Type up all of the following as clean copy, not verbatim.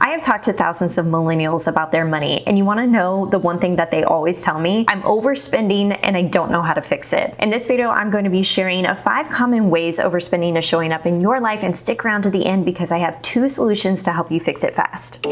I have talked to thousands of millennials about their money, and you want to know the one thing that they always tell me? I'm overspending and I don't know how to fix it. In this video, I'm going to be sharing 5 common ways overspending is showing up in your life, and stick around to the end because I have 2 solutions to help you fix it fast.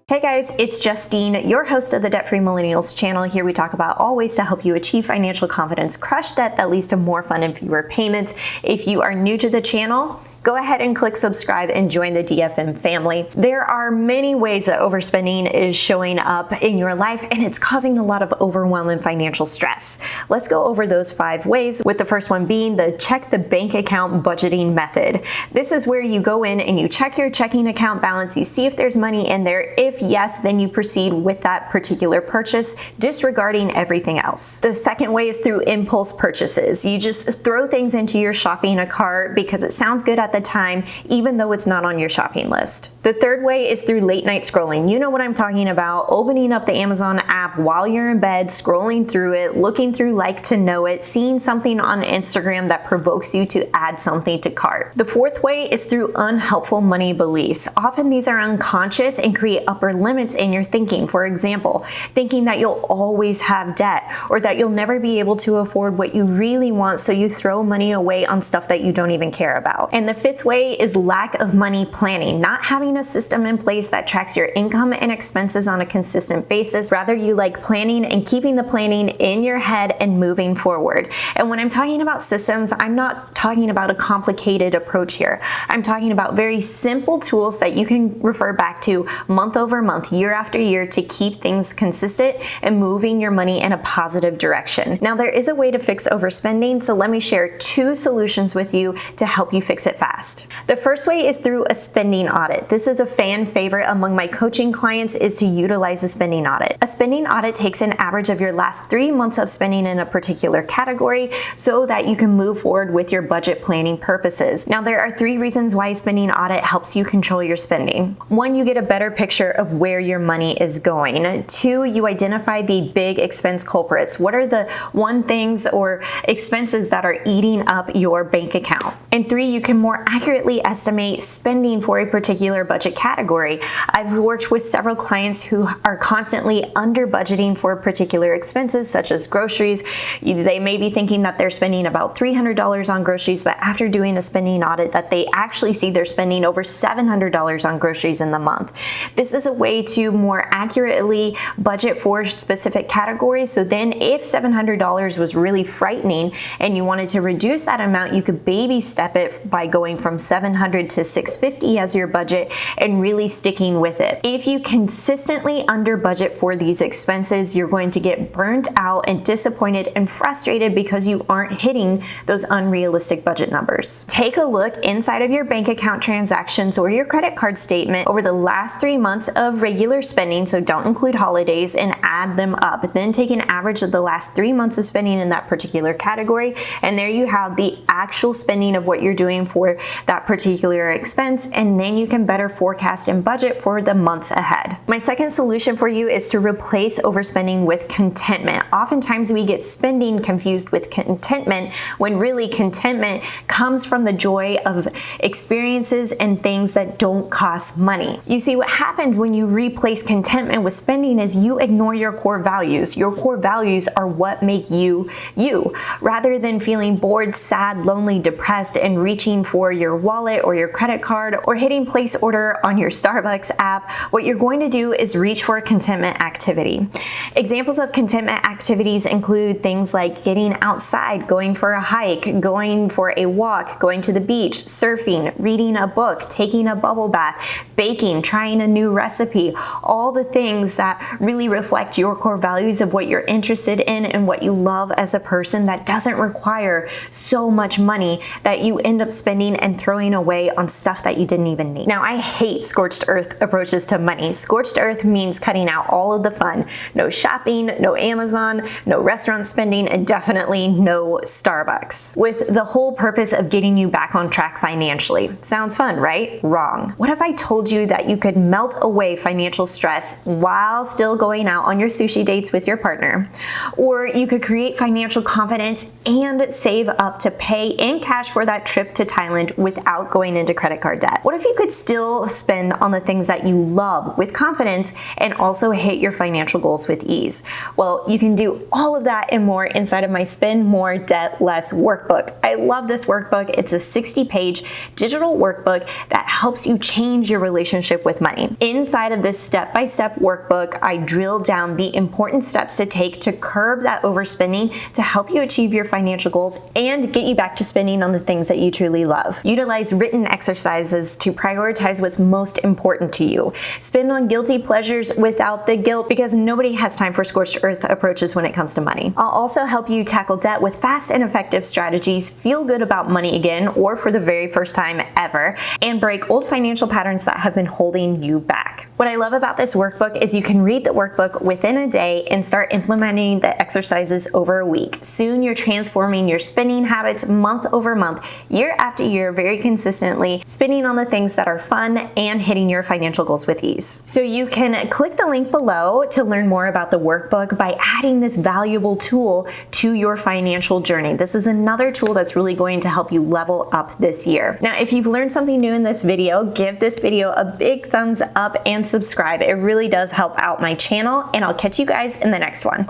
Hey guys, it's Justine, your host of the Debt Free Millennials channel. Here we talk about all ways to help you achieve financial confidence, crush debt that leads to more fun and fewer payments. If you are new to the channel, go ahead and click subscribe and join the DFM family. There are many ways that overspending is showing up in your life, and it's causing a lot of overwhelm and financial stress. Let's go over those 5 ways, with the first one being the check the bank account budgeting method. This is where you go in and you check your checking account balance, you see if there's money in there. If yes, then you proceed with that particular purchase, disregarding everything else. The second way is through impulse purchases. You just throw things into your shopping cart because it sounds good at the time, even though it's not on your shopping list. The third way is through late night scrolling. You know what I'm talking about. Opening up the Amazon app while you're in bed, scrolling through it, looking through like to know it, seeing something on Instagram that provokes you to add something to cart. The fourth way is through unhelpful money beliefs. Often these are unconscious and create upper limits in your thinking. For example, thinking that you'll always have debt, or that you'll never be able to afford what you really want, so you throw money away on stuff that you don't even care about. And the fifth way is lack of money planning, not having a system in place that tracks your income and expenses on a consistent basis. Rather, you like planning and keeping the planning in your head and moving forward. And when I'm talking about systems, I'm not talking about a complicated approach here. I'm talking about very simple tools that you can refer back to month over month, year after year, to keep things consistent and moving your money in a positive direction. Now, there is a way to fix overspending, so let me share 2 solutions with you to help you fix it fast. The first way is through a spending audit. This is a fan favorite among my coaching clients, is to utilize a spending audit. A spending audit takes an average of your last 3 months of spending in a particular category so that you can move forward with your budget planning purposes. Now, there are 3 reasons why a spending audit helps you control your spending. 1, you get a better picture of where your money is going. 2, you identify the big expense culprits. What are the 1 things or expenses that are eating up your bank account? And 3, you can more accurately estimate spending for a particular budget category. I've worked with several clients who are constantly under budgeting for particular expenses, such as groceries. They may be thinking that they're spending about $300 on groceries, but after doing a spending audit, that they actually see they're spending over $700 on groceries in the month. This is a way to more accurately budget for specific categories. So then if $700 was really frightening and you wanted to reduce that amount, you could baby step it by going from $700 to $650 as your budget and really sticking with it. If you consistently under budget for these expenses, you're going to get burnt out and disappointed and frustrated because you aren't hitting those unrealistic budget numbers. Take a look inside of your bank account transactions or your credit card statement over the last 3 months of regular spending, so don't include holidays, and add them up. Then take an average of the last 3 months of spending in that particular category, and there you have the actual spending of what you're doing for that particular expense, and then you can better forecast and budget for the months ahead. My second solution for you is to replace overspending with contentment. Oftentimes we get spending confused with contentment, when really contentment comes from the joy of experiences and things that don't cost money. You see, what happens when you replace contentment with spending is you ignore your core values. Your core values are what make you you. Rather than feeling bored, sad, lonely, depressed, and reaching for your wallet or your credit card or hitting place order on your Starbucks app, what you're going to do is reach for a contentment activity. Examples of contentment activities include things like getting outside, going for a hike, going for a walk, going to the beach, surfing, reading a book, taking a bubble bath, baking, trying a new recipe, all the things that really reflect your core values of what you're interested in and what you love as a person, that doesn't require so much money that you end up spending and throwing away on stuff that you didn't even need. Now, I hate scorched earth approaches to money. Scorched earth means cutting out all of the fun. No shopping, no Amazon, no restaurant spending, and definitely no Starbucks. With the whole purpose of getting you back on track financially. Sounds fun, right? Wrong. What if I told you that you could melt away financial stress while still going out on your sushi dates with your partner? Or you could create financial confidence and save up to pay in cash for that trip to Thailand without going into credit card debt? What if you could still spend on the things that you love with confidence and also hit your financial goals with ease? Well, you can do all of that and more inside of my Spend More, Debt Less workbook. I love this workbook. It's a 60-page digital workbook that helps you change your relationship with money. Inside of this step-by-step workbook, I drill down the important steps to take to curb that overspending to help you achieve your financial goals and get you back to spending on the things that you truly love. Utilize written exercises to prioritize what's most important to you. Spend on guilty pleasures without the guilt, because nobody has time for scorched earth approaches when it comes to money. I'll also help you tackle debt with fast and effective strategies, feel good about money again, or for the very first time ever, and break old financial patterns that have been holding you back. What I love about this workbook is you can read the workbook within a day and start implementing the exercises over a week. Soon you're transforming your spending habits month over month, year after year, very consistently, spending on the things that are fun and hitting your financial goals with ease. So you can click the link below to learn more about the workbook by adding this valuable tool to your financial journey. This is another tool that's really going to help you level up this year. Now, if you've learned something new in this video, give this video a big thumbs up and subscribe. It really does help out my channel, and I'll catch you guys in the next one.